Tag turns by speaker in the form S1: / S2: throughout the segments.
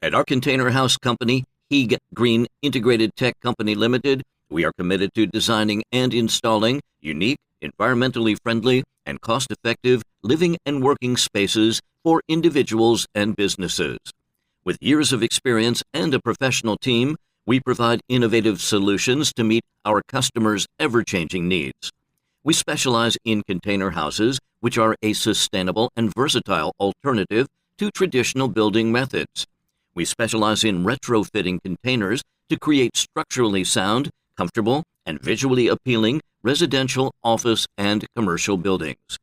S1: At our container house company, HIG Green Integrated Tech Company Limited, we are committed to designing and installing unique, environmentally friendly, and cost-effective living and working spaces for individuals and businesses. With years of experience and a professional team, we provide innovative solutions to meet our customers' ever-changing needs. We specialize in container houses, which are a sustainable and versatile alternative to traditional building methods. We specialize in retrofitting containers to create structurally sound, comfortable, and visually appealing residential, office, and commercial buildings.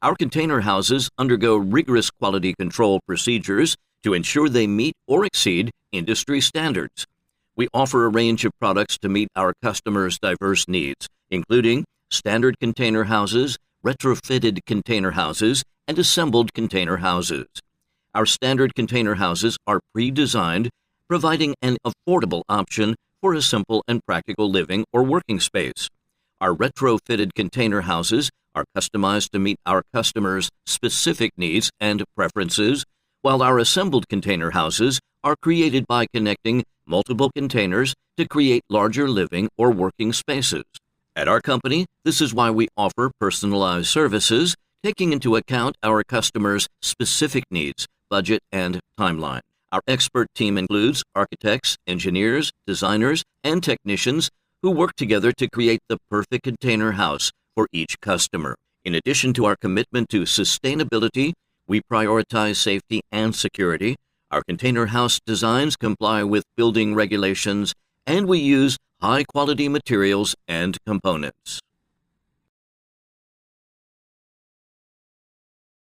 S1: Our container houses undergo rigorous quality control procedures to ensure they meet or exceed industry standards. We offer a range of products to meet our customers' diverse needs, including standard container houses, retrofitted container houses, and assembled container houses. Our standard container houses are pre-designed, providing an affordable option for a simple and practical living or working space. Our retrofitted container houses are customized to meet our customers' specific needs and preferences, while our assembled container houses are created by connecting multiple containers to create larger living or working spaces. At our company, this is why we offer personalized services, taking into account our customers' specific needs, budget, and timeline. Our expert team includes architects, engineers, designers, and technicians who work together to create the perfect container house for each customer. In addition to our commitment to sustainability, we prioritize safety and security. Our container house designs comply with building regulations, and we use high-quality materials and components.